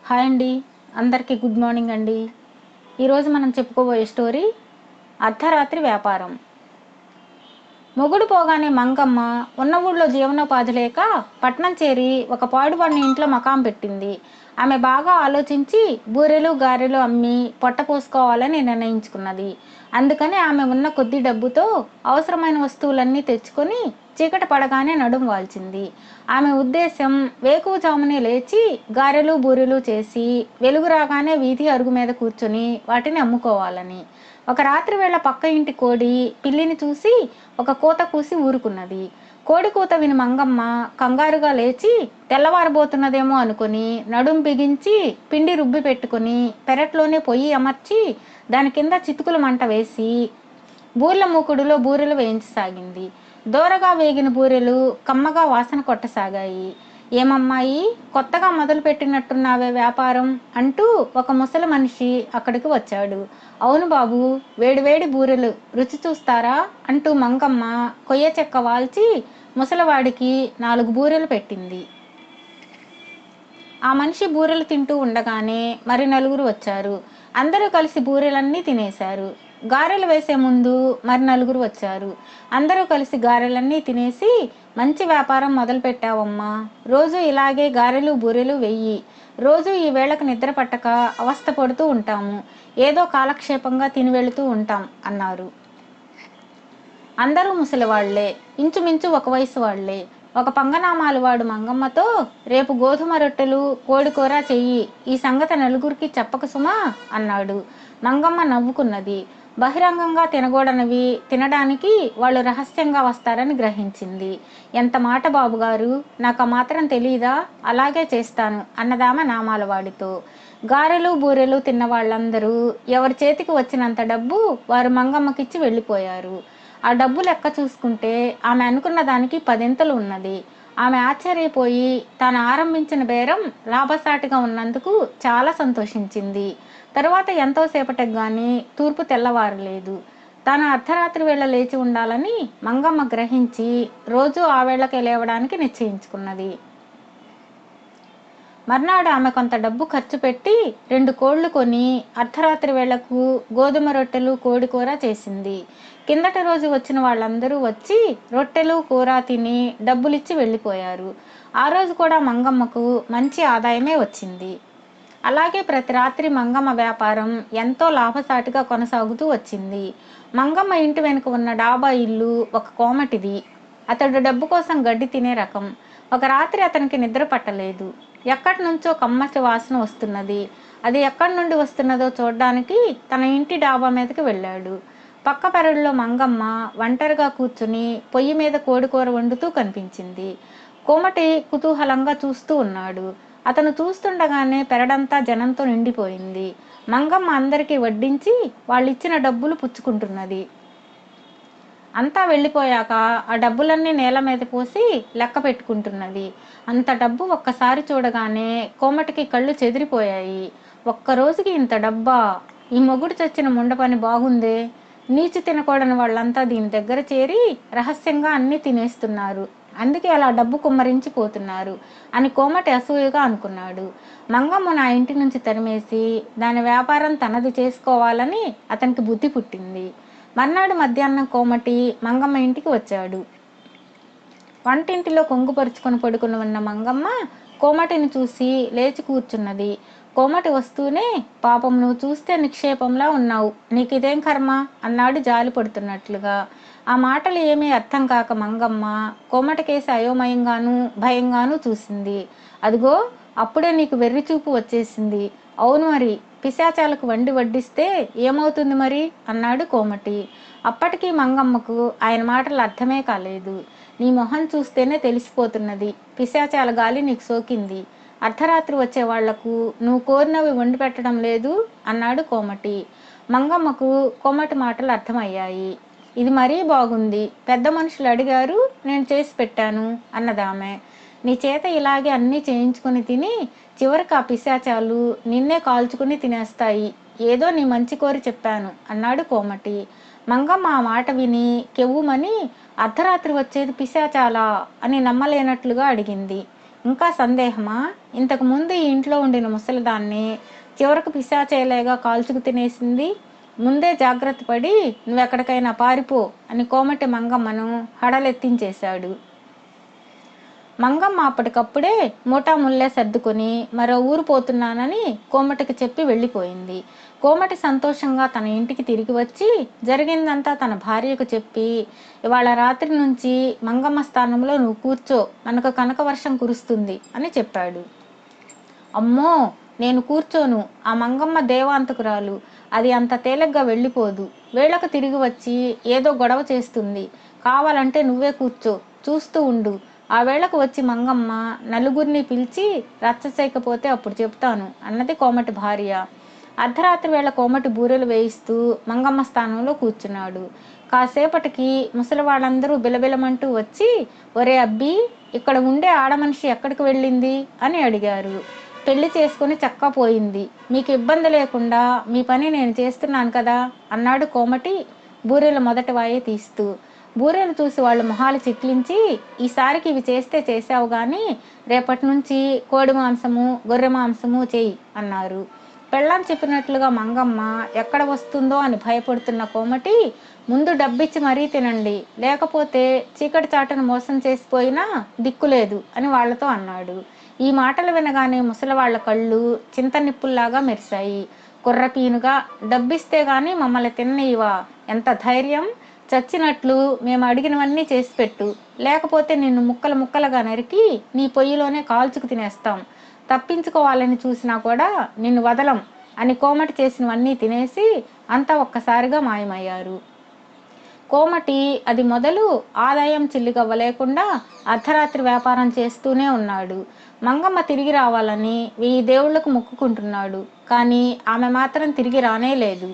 Hi అండి, అందరికీ good morning అండి. ఈరోజు మనం చెప్పుకోబోయే స్టోరీ అర్ధరాత్రి వ్యాపారం. మొగుడు పోగానే మంగమ్మ ఉన్న ఊళ్ళో జీవనోపాధి లేక పట్నం చేరి ఒక పాడుబడిన ఇంట్లో మకాం పెట్టింది. ఆమె బాగా ఆలోచించి బూరెలు గారెలు అమ్మి పొట్ట పోసుకోవాలని నిర్ణయించుకున్నది. అందుకని ఆమె ఉన్న కొద్ది డబ్బుతో అవసరమైన వస్తువులన్నీ తెచ్చుకొని చీకటి పడగానే నడుం వాల్చింది. ఆమె ఉద్దేశం వేకువజామునే లేచి గారెలు బూరెలు చేసి వెలుగు రాగానే వీధి అరుగు మీద కూర్చొని వాటిని అమ్ముకోవాలని. ఒక రాత్రి వేళ పక్క ఇంటి కోడి పిల్లిని చూసి ఒక కూత కూసి ఊరుకున్నది. కోడి కూత విని మంగమ్మ కంగారుగా లేచి తెల్లవారబోతున్నదేమో అనుకుని నడుం బిగించి పిండి రుబ్బి పెట్టుకుని పెరట్లోనే పొయ్యి అమర్చి దాని కింద చితుకుల మంట వేసి బూర్ల మూకుడులో బూరెలు వేయించసాగింది. దోరగా వేగిన బూరెలు కమ్మగా వాసన కొట్టసాగాయి. ఏమమ్మాయి, కొత్తగా మొదలు పెట్టినట్టున్నావే వ్యాపారం అంటూ ఒక ముసలి మనిషి అక్కడికి వచ్చాడు. అవును బాబు, వేడివేడి బూరెలు రుచి చూస్తారా అంటూ మంగమ్మ కొయ్య చెక్క వాల్చి ముసలివాడికి 4 బూరెలు పెట్టింది. ఆ మనిషి బూరెలు తింటూ ఉండగానే మరి నలుగురు వచ్చారు. అందరూ కలిసి బూరెలన్నీ తినేశారు. గారెలు వేసే ముందు మరి నలుగురు వచ్చారు. అందరూ కలిసి గారెలన్నీ తినేసి, మంచి వ్యాపారం మొదలు పెట్టావమ్మా, రోజు ఇలాగే గారెలు బూరెలు వెయ్యి. రోజు ఈ వేళకు నిద్ర పట్టక అవస్థ పడుతూ ఉంటాము, ఏదో కాలక్షేపంగా తిని వెళుతూ ఉంటాం అన్నారు. అందరూ ముసలివాళ్లే, ఇంచుమించు ఒక వయసు వాళ్లే. ఒక పంగనామాలు వాడు మంగమ్మతో, రేపు గోధుమ రొట్టెలు కోడికూర చెయ్యి, ఈ సంగతి నలుగురికి చెప్పక సుమా అన్నాడు. మంగమ్మ నవ్వుకున్నది. బహిరంగంగా తినకూడనివి తినడానికి వాళ్ళు రహస్యంగా వస్తారని గ్రహించింది. ఎంత మాట బాబుగారు, నాకు ఆ మాత్రం తెలీదా, అలాగే చేస్తాను అన్నదామె నామాల వాడితో. గారెలు బూరెలు తిన్న వాళ్ళందరూ ఎవరి చేతికి వచ్చినంత డబ్బు వారు మంగమ్మకిచ్చి వెళ్ళిపోయారు. ఆ డబ్బు లెక్క చూసుకుంటే ఆమె అనుకున్న దానికి 10 ఉన్నది. ఆమె ఆశ్చర్యపోయి తాను ఆరంభించిన బేరం లాభసాటిగా ఉన్నందుకు చాలా సంతోషించింది. తరువాత ఎంతోసేపటికి గాని తూర్పు తెల్లవారలేదు. తాను అర్ధరాత్రి వేళ లేచి ఉండాలని మంగమ్మ గ్రహించి రోజు ఆ వేళకే లేవడానికి నిశ్చయించుకున్నది. మర్నాడు ఆమె కొంత డబ్బు ఖర్చు పెట్టి 2 కోళ్లు కొని అర్ధరాత్రి వేళకు గోధుమ రొట్టెలు కోడికూర చేసింది. కిందటి రోజు వచ్చిన వాళ్ళందరూ వచ్చి రొట్టెలు కూర తిని డబ్బులిచ్చి వెళ్ళిపోయారు. ఆ రోజు కూడా మంగమ్మకు మంచి ఆదాయమే వచ్చింది. అలాగే ప్రతి రాత్రి మంగమ్మ వ్యాపారం ఎంతో లాభసాటిగా కొనసాగుతూ వచ్చింది. మంగమ్మ ఇంటి వెనుక ఉన్న డాబా ఇల్లు ఒక కోమటిది. అతడు డబ్బు కోసం గడ్డి తినే రకం. ఒక రాత్రి అతనికి నిద్ర పట్టలేదు. ఎక్కడి నుంచో కమ్మటి వాసన వస్తున్నది. అది ఎక్కడి నుండి వస్తున్నదో చూడ్డానికి తన ఇంటి డాబా మీదకి వెళ్ళాడు. పక్క పెరడులో మంగమ్మ ఒంటరిగా కూర్చుని పొయ్యి మీద కోడికూర వండుతూ కనిపించింది. కోమటి కుతూహలంగా చూస్తూ ఉన్నాడు. అతను చూస్తుండగానే పెరడంతా జనంతో నిండిపోయింది. మంగమ్మ అందరికీ వడ్డించి వాళ్ళిచ్చిన డబ్బులు పుచ్చుకుంటున్నది. అంతా వెళ్ళిపోయాక ఆ డబ్బులన్నీ నేల మీద పోసి లెక్క పెట్టుకుంటున్నది. అంత డబ్బు ఒక్కసారి చూడగానే కోమటికి కళ్ళు చెదిరిపోయాయి. ఒక్కరోజుకి ఇంత డబ్బా, ఈ మొగుడు చచ్చిన ముండ పని బాగుందే, నీచి తినకూడని వాళ్ళంతా దీని దగ్గర చేరి రహస్యంగా అన్నీ తినేస్తున్నారు, అందుకే అలా డబ్బు కుమ్మరించి పోతున్నారు అని కోమటి అసూయగా అనుకున్నాడు. మంగమ్మ నా ఇంటి నుంచి తరిమేసి దాని వ్యాపారం తనది చేసుకోవాలని అతనికి బుద్ధి పుట్టింది. మర్నాడు మధ్యాహ్నం కోమటి మంగమ్మ ఇంటికి వచ్చాడు. వంటింటిలో కొంగుపరుచుకొని పడుకుని ఉన్న మంగమ్మ కోమటిని చూసి లేచి కూర్చున్నది. కోమటి వస్తూనే, పాపం నువ్వు చూస్తే నిక్షేపంలా ఉన్నావు, నీకిదేం కర్మ అన్నాడు జాలి పడుతున్నట్లుగా. ఆ మాటలు ఏమీ అర్థం కాక మంగమ్మ కోమటికేసి అయోమయంగానూ భయంగానూ చూసింది. అదిగో అప్పుడే నీకు వెర్రి చూపు వచ్చేసింది. అవును మరి, పిశాచాలకు వండి వడ్డిస్తే ఏమవుతుంది మరి అన్నాడు కోమటి. అప్పటికీ మంగమ్మకు ఆయన మాటలు అర్థమే కాలేదు. నీ మొహం చూస్తేనే తెలిసిపోతున్నది, పిశాచాల గాలి నీకు సోకింది. అర్ధరాత్రి వచ్చే వాళ్లకు నువ్వు కోరినవి వండి పెట్టడం లేదు అన్నాడు కోమటి. మంగమ్మకు కోమటి మాటలు అర్థమయ్యాయి. ఇది మరీ బాగుంది, పెద్ద మనుషులు అడిగారు, నేను చేసి పెట్టాను అన్నదామె. నీ చేత ఇలాగే అన్నీ చేయించుకుని తిని చివరికి ఆ పిశాచాలు నిన్నే కాల్చుకుని తినేస్తాయి, ఏదో నీ మంచి కోరి చెప్పాను అన్నాడు కోమటి. మంగమ్మ ఆ మాట విని కెవ్వుమని, అర్ధరాత్రి వచ్చేది పిశాచాలా అని నమ్మలేనట్లుగా అడిగింది. ఇంకా సందేహమా? ఇంతకు ముందు ఈ ఇంట్లో ఉండిన ముసలిదాన్ని చివరకు పిశాచేలేగా కాల్చుకు తినేసింది. ముందే జాగ్రత్త పడి నువ్వెక్కడికైనా పారిపో అని కోమటి మంగమ్మను హడలెత్తించేశాడు. మంగమ్మ అప్పటికప్పుడే మూటా ముల్లే సర్దుకొని మరో ఊరు పోతున్నానని కోమటికి చెప్పి వెళ్ళిపోయింది. కోమటి సంతోషంగా తన ఇంటికి తిరిగి వచ్చి జరిగిందంతా తన భార్యకు చెప్పి, ఇవాళ రాత్రి నుంచి మంగమ్మ స్థానంలో నువ్వు కూర్చో, మనకు కనక వర్షం కురుస్తుంది అని చెప్పాడు. అమ్మో, నేను కూర్చోను, ఆ మంగమ్మ దేవాంతకురాలు, అది అంత తేలిగ్గా వెళ్ళిపోదు, వేళకు తిరిగి వచ్చి ఏదో గొడవ చేస్తుంది, కావాలంటే నువ్వే కూర్చో, చూస్తూ ఉండు, ఆ వేళకు వచ్చి మంగమ్మ నలుగురిని పిలిచి రచ్చ చేయకపోతే అప్పుడు చెప్తాను అన్నది కోమటి భార్య. అర్ధరాత్రి వేళ కోమటి బూరెలు వేయిస్తూ మంగమ్మ స్థానంలో కూర్చున్నాడు. కాసేపటికి ముసలి వాళ్ళందరూ బిలబిలమంటూ వచ్చి, ఒరే అబ్బి, ఇక్కడ ఉండే ఆడమనిషి ఎక్కడికి వెళ్ళింది అని అడిగారు. పెళ్లి చేసుకుని చక్కా పోయింది, మీకు ఇబ్బంది లేకుండా మీ పని నేను చేస్తున్నాను కదా అన్నాడు కోమటి బూరెలు మొదటి వాయి తీస్తూ. బూరెలు చూసి వాళ్ళు మొహాలు చిట్లించి, ఈసారికి ఇవి చేస్తే చేసావు కానీ రేపటి నుంచి కోడి మాంసము గొర్రె మాంసము చేయి అన్నారు. పెళ్ళాం చెప్పినట్లుగా మంగమ్మ ఎక్కడ వస్తుందో అని భయపడుతున్న కోమటి, ముందు డబ్బిచ్చి మరీ తినండి, లేకపోతే చీకటి చాటును మోసం చేసిపోయినా దిక్కులేదు అని వాళ్లతో అన్నాడు. ఈ మాటలు వినగానే ముసలివాళ్ల కళ్ళు చింత నిప్పుల్లాగా మెరిశాయి. కుర్రపీనుగా, డబ్బిస్తే గాని మమ్మల్ని తిన్నీవా? ఎంత ధైర్యం! చచ్చినట్లు మేము అడిగినవన్నీ చేసి పెట్టు, లేకపోతే నిన్ను ముక్కలు ముక్కలుగా నరికి నీ పొయ్యిలోనే కాల్చుకు తినేస్తాం, తప్పించుకోవాలని చూసినా కూడా నిన్ను వదలం అని కోమటి చేసినవన్నీ తినేసి అంతా ఒక్కసారిగా మాయమయ్యారు. కోమటి అది మొదలు ఆదాయం చిల్లిగవ్వలేకుండా అర్ధరాత్రి వ్యాపారం చేస్తూనే ఉన్నాడు. మంగమ్మ తిరిగి రావాలని 1000 దేవుళ్లకు మొక్కుకుంటున్నాడు, కానీ ఆమె మాత్రం తిరిగి రానే లేదు.